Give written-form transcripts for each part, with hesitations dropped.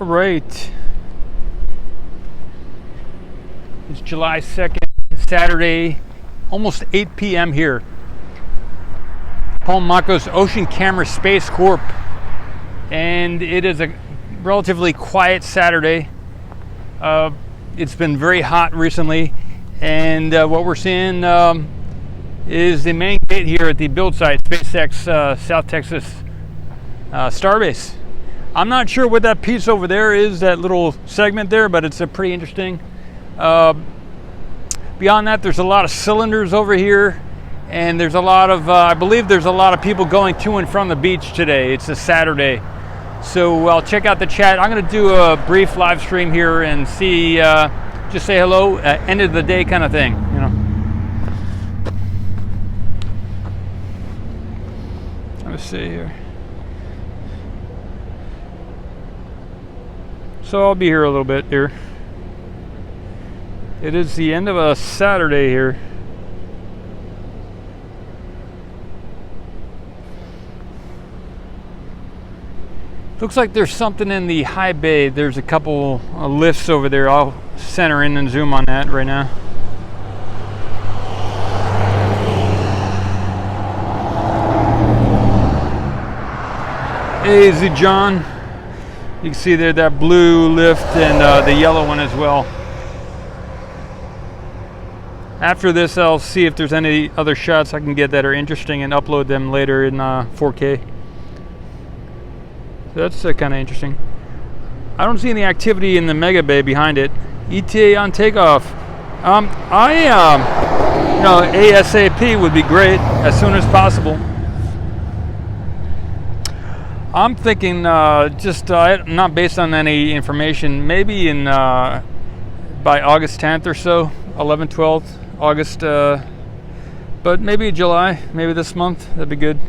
All right. It's July 2nd, Saturday, almost 8 p.m. here. Paul Makos Ocean Camera Space Corp. And it is a relatively quiet Saturday. It's been very hot recently. And what we're seeing is the main gate here at the build site, SpaceX South Texas Starbase. I'm not sure what that piece over there is, that little segment there, but it's a pretty interesting. Beyond that, there's a lot of cylinders over here, and there's a lot of, I believe there's a lot of people going to and from the beach today. It's a Saturday. So I'll check out the chat. I'm going to do a brief live stream here and see, just say hello, end of the day kind of thing, you know. Let's see here. So I'll be here a little bit here. It is the end of a Saturday here. Looks like there's something in the high bay. There's a couple lifts over there. I'll center in and zoom on that right now. Hey, Z John. You can see there that blue lift and the yellow one as well. After this, I'll see if there's any other shots I can get that are interesting and upload them later in 4K. So that's kind of interesting. I don't see any activity in the mega bay behind it. ETA on takeoff. ASAP would be great, as soon as possible. I'm thinking not based on any information, maybe in by August 10th or so, 11th, 12th, August, but maybe July, maybe this month, that'd be good.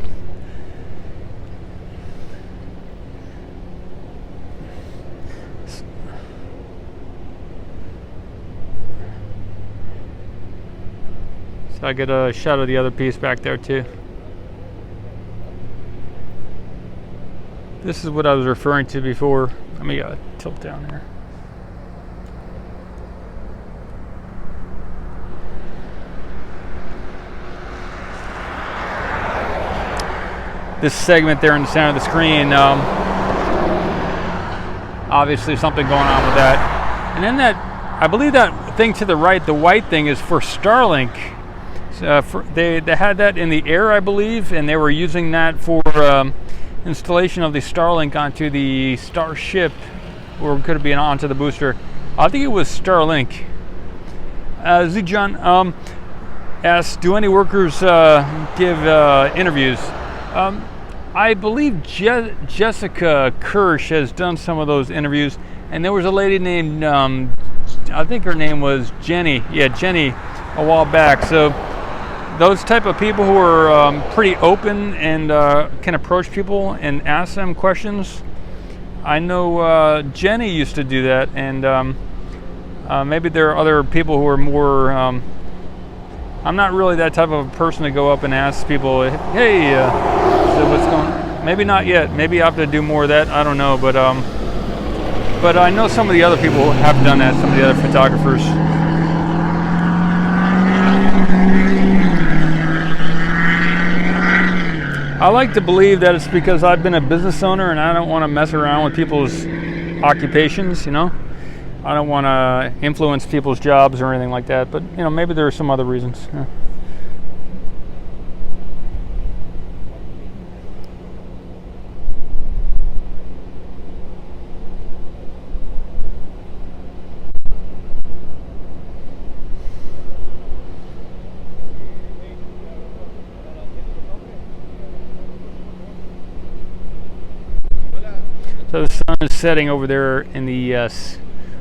So I get a shot of the other piece back there too. This is what I was referring to before. Let me tilt down here. This segment there in the center of the screen, obviously something going on with that. And then that, I believe that thing to the right, the white thing, is for Starlink. They had that in the air, I believe, and they were using that for installation of the Starlink onto the Starship, or could it be onto the booster? I think it was Starlink. Zijan asked, do any workers give interviews? I believe Jessica Kirsch has done some of those interviews, and there was a lady named, I think her name was Jenny. Yeah, Jenny, a while back. So those type of people who are pretty open and can approach people and ask them questions. I know Jenny used to do that, and maybe there are other people who are more. I'm not really that type of a person to go up and ask people, "Hey, so what's going on?" Maybe not yet. Maybe I have to do more of that. I don't know, but I know some of the other people have done that. Some of the other photographers. I like to believe that it's because I've been a business owner and I don't want to mess around with people's occupations, you know. I don't want to influence people's jobs or anything like that, but, you know, maybe there are some other reasons. Yeah. So the sun is setting over there in the,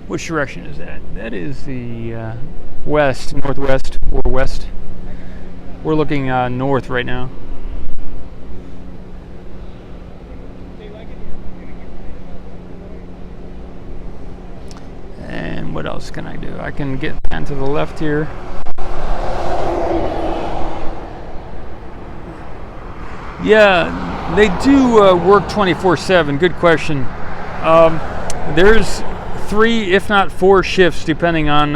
which direction is that? That is the west, northwest, or west. We're looking north right now. And what else can I do? I can get down to the left here. Yeah, they do work 24/7. Good question. there's 3, if not 4 shifts, depending on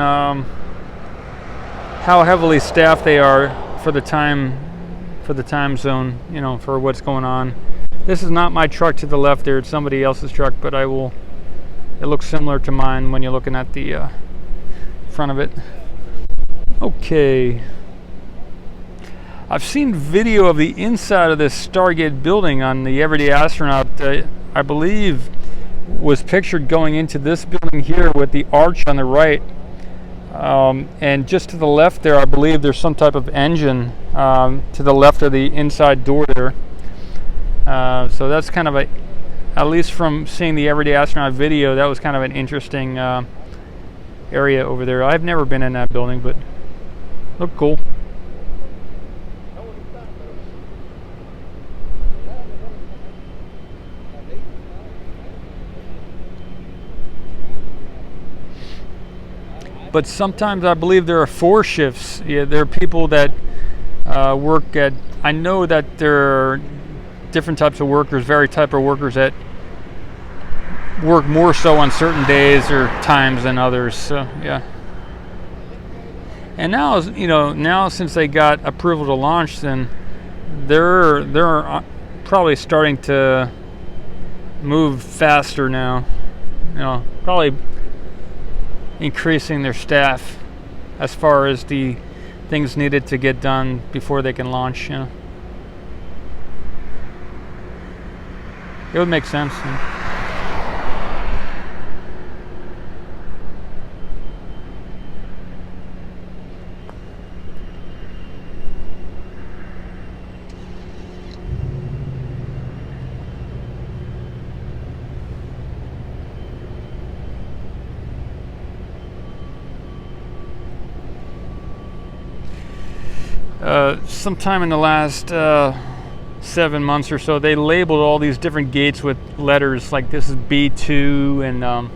how heavily staffed they are for the time zone, you know, for what's going on. This is not my truck to the left there, it's somebody else's truck, but it looks similar to mine when you're looking at the front of it. Okay. I've seen video of the inside of this Stargate building on the Everyday Astronaut. I believe was pictured going into this building here with the arch on the right. And just to the left there, I believe there's some type of engine to the left of the inside door there. So that's kind of at least from seeing the Everyday Astronaut video, that was kind of an interesting area over there. I've never been in that building, but looked cool. But sometimes I believe there are 4 shifts. Yeah, there are people that work at, I know that there are different types of workers, varied type of workers that work more so on certain days or times than others. So yeah. And now, you know, now since they got approval to launch, then they're probably starting to move faster now. You know, probably increasing their staff as far as the things needed to get done before they can launch. You know, it would make sense. You know? Sometime in the last 7 months or so, they labeled all these different gates with letters like this is B2, and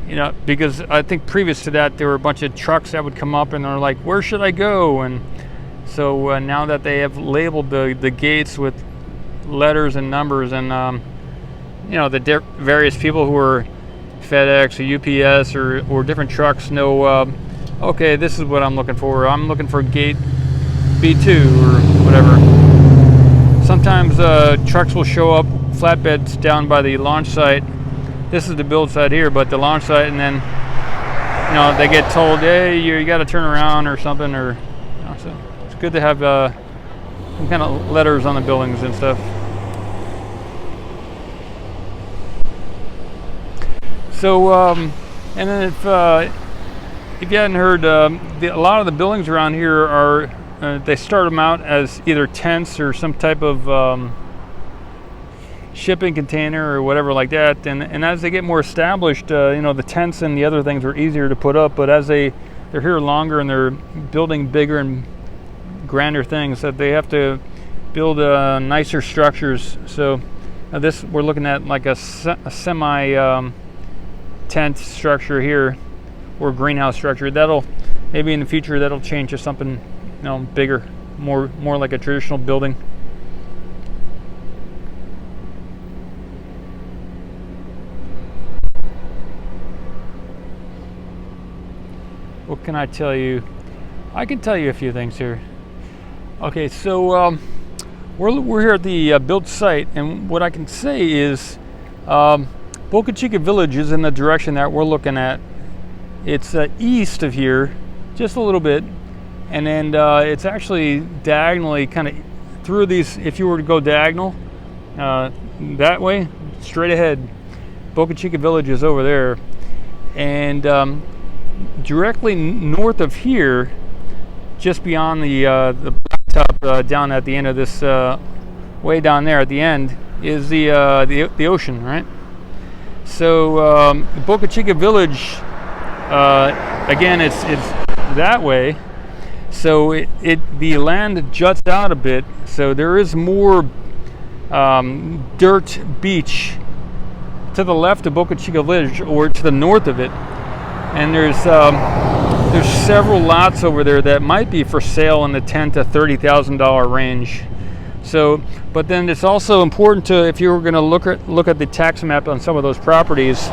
you know, because I think previous to that there were a bunch of trucks that would come up and they're like, where should I go? And so now that they have labeled the gates with letters and numbers, and you know, the various people who are FedEx or UPS or different trucks know, okay, this is what I'm looking for. I'm looking for gate B2 or whatever. Sometimes trucks will show up, flatbeds down by the launch site. This is the build site here, but the launch site, and then, you know, they get told, hey, you got to turn around or something, or, you know, so it's good to have some kind of letters on the buildings and stuff. So, and then if you hadn't heard, a lot of the buildings around here are, they start them out as either tents or some type of shipping container or whatever like that. And as they get more established, you know, the tents and the other things are easier to put up. But as they're here longer and they're building bigger and grander things, that they have to build nicer structures. So this, we're looking at like a semi tent structure here, or greenhouse structure. That'll maybe in the future that'll change to something, you know, bigger, more like a traditional building. What can I tell you? I can tell you a few things here. Okay, so we're here at the build site, and what I can say is Boca Chica Village is in the direction that we're looking at. It's east of here, just a little bit, and then it's actually diagonally kind of through these. If you were to go diagonal that way, straight ahead, Boca Chica Village is over there, and directly north of here, just beyond the blacktop down at the end of this, way down there at the end, is the ocean, right? So Boca Chica Village, again, it's that way. So the land juts out a bit. So there is more dirt beach to the left of Boca Chica Village, or to the north of it. And there's several lots over there that might be for sale in the $10,000 to $30,000 range. So, but then it's also important to, if you were going to look at the tax map on some of those properties,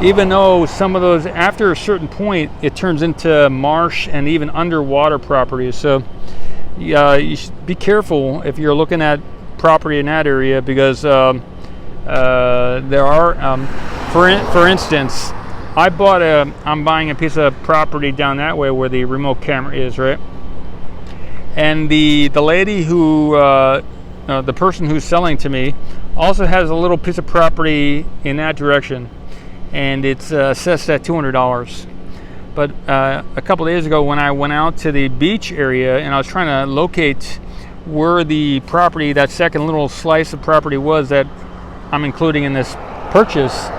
even though some of those, after a certain point, it turns into marsh and even underwater properties. So you should be careful if you're looking at property in that area, because there are, for instance, I'm buying a piece of property down that way where the remote camera is, right? And the lady who, the person who's selling to me, also has a little piece of property in that direction, and it's assessed at $200. But a couple days ago, when I went out to the beach area and I was trying to locate where the property, that second little slice of property was that I'm including in this purchase,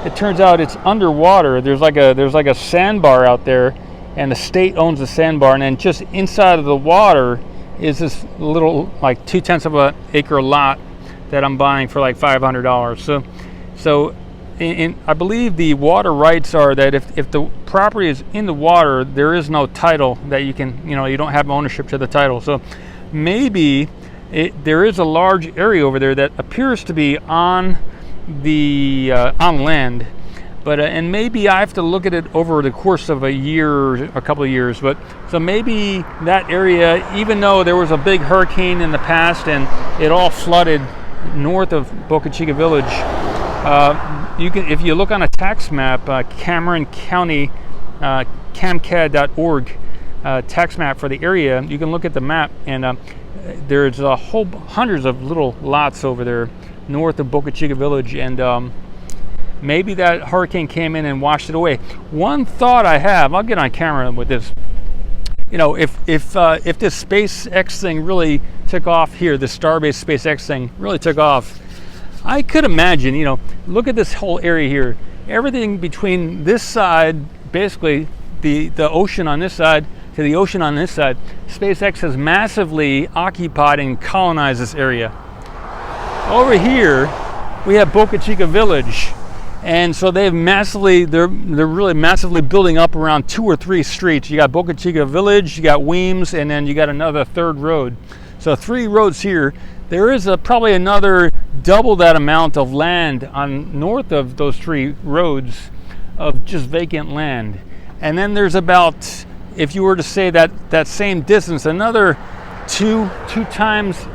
it turns out it's underwater. There's like a sandbar out there, and the state owns the sandbar, and then just inside of the water is this little, like 0.2 of an acre lot that I'm buying for like $500. So I believe the water rights are that if the property is in the water, there is no title that you can, you don't have ownership to the title. So maybe there is a large area over there that appears to be on the on land, but and maybe I have to look at it over the course of a year, a couple of years. But so maybe that area, even though there was a big hurricane in the past and it all flooded north of Boca Chica Village, you can, if you look on a tax map, Cameron County, camcad.org tax map for the area, you can look at the map, and there's hundreds of little lots over there north of Boca Chica Village, and maybe that hurricane came in and washed it away. One thought I have, I'll get on camera with this. If this SpaceX thing really took off here, the Starbase SpaceX thing really took off, I could imagine, look at this whole area here. Everything between this side, basically the ocean on this side to the ocean on this side, SpaceX has massively occupied and colonized this area. Over here, we have Boca Chica Village, and so they're really massively building up around 2 or 3 streets. You got Boca Chica Village, you got Weems, and then you got another third road. So 3 roads here. There is probably another double that amount of land on north of those 3 roads of just vacant land. And then there's about, if you were to say that same distance, another two times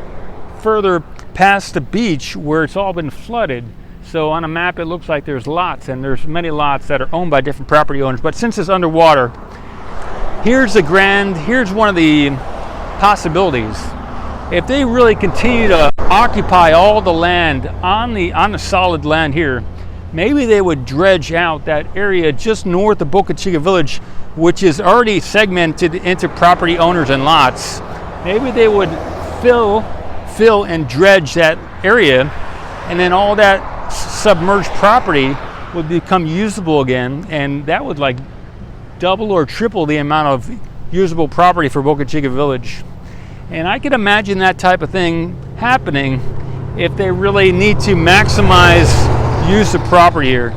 further past the beach where it's all been flooded. So on a map it looks like there's lots, and there's many lots that are owned by different property owners. But since it's underwater, here's one of the possibilities. If they really continue to occupy all the land on the solid land here, maybe they would dredge out that area just north of Boca Chica Village, which is already segmented into property owners and lots. Maybe they would fill and dredge that area, and then all that submerged property would become usable again, and that would like double or triple the amount of usable property for Boca Chica Village. And I could imagine that type of thing happening if they really need to maximize use of property here.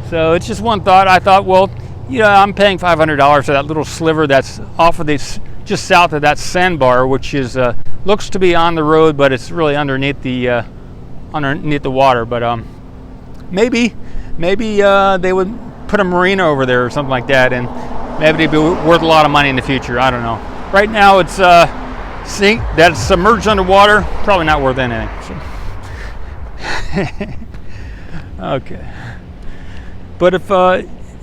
So it's just one thought. I thought, well, I'm paying $500 for that little sliver that's off of this, just south of that sandbar, which is looks to be on the road, but it's really underneath the water. But maybe they would put a marina over there or something like that, and maybe it'd be worth a lot of money in the future. I don't know. Right now, it's seeing that it's submerged underwater, probably not worth anything. So. Okay. But if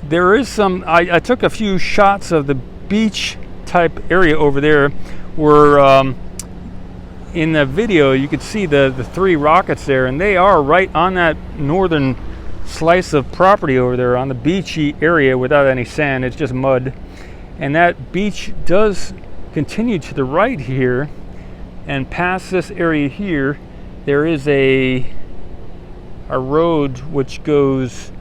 there is some, I took a few shots of the beach type area over there where in the video you could see the 3 rockets there, and they are right on that northern slice of property over there on the beachy area without any sand. It's just mud. And that beach does continue to the right here, and past this area here there is a road which goes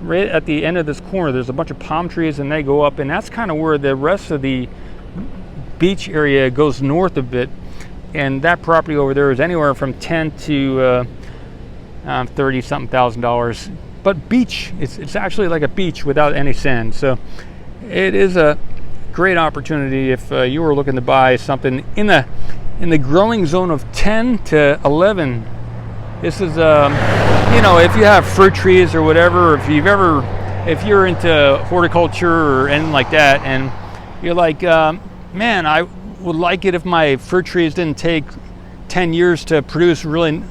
right at the end of this corner. There's a bunch of palm trees, and they go up, and that's kind of where the rest of the beach area goes north a bit. And that property over there is anywhere from $10,000 to $30-something thousand. But beach, it's actually like a beach without any sand. So it is a great opportunity if you were looking to buy something in in the growing zone of 10 to 11. This is, you know, if you have fruit trees or whatever, if you're into horticulture or anything like that, and you're like, man, I would like it if my fruit trees didn't take 10 years to produce really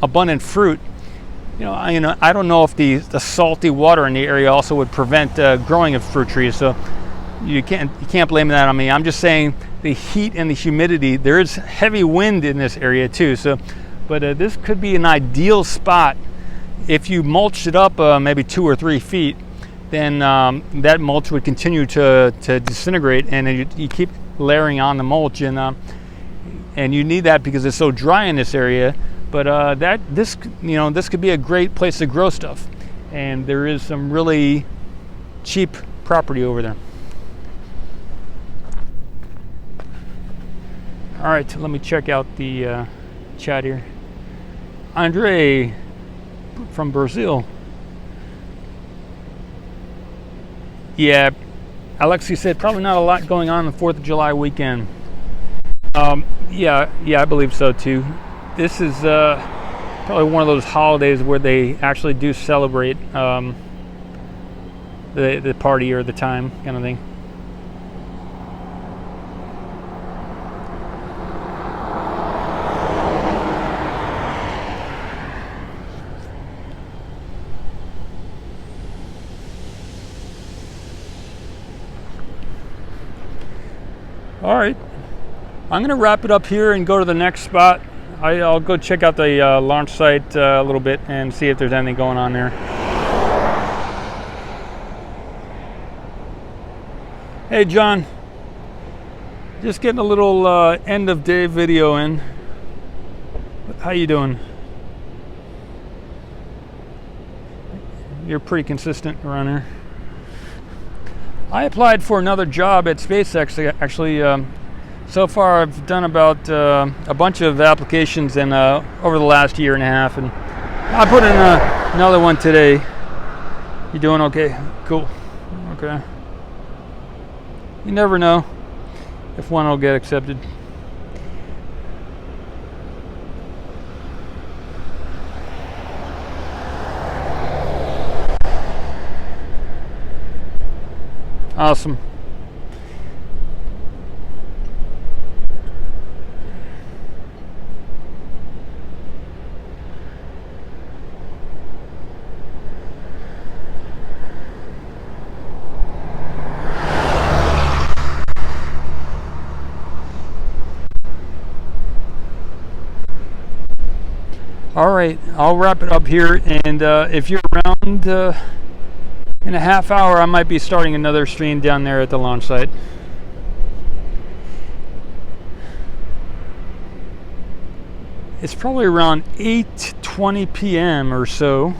abundant fruit. You know, I don't know if the salty water in the area also would prevent growing of fruit trees. So you can't blame that on me. I'm just saying the heat and the humidity. There is heavy wind in this area too. So, but this could be an ideal spot if you mulched it up maybe 2 or 3 feet. Then that mulch would continue to disintegrate, and you keep layering on the mulch, and you need that because it's so dry in this area. But this could be a great place to grow stuff, and there is some really cheap property over there. All right, let me check out the chat here. Andre from Brazil. Yeah, Alexi said probably not a lot going on the 4th of July weekend. Yeah, I believe so too. This is probably one of those holidays where they actually do celebrate the party or the time kind of thing. All right, I'm gonna wrap it up here and go to the next spot. I'll go check out the launch site a little bit and see if there's anything going on there. Hey John, just getting a little end of day video in. How you doing? You're pretty consistent around here. I applied for another job at SpaceX actually. So far I've done about a bunch of applications and over the last year and a half, and I put in another one today. You doing okay? Cool. Okay. You never know if one will get accepted. Awesome. All right, I'll wrap it up here, and if you're around in a half hour, I might be starting another stream down there at the launch site. It's probably around 8:20 p.m. or so,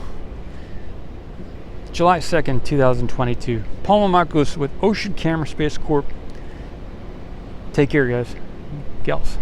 July 2nd, 2022. Paul Marcos with Ocean Camera Space Corp. Take care, guys, gals.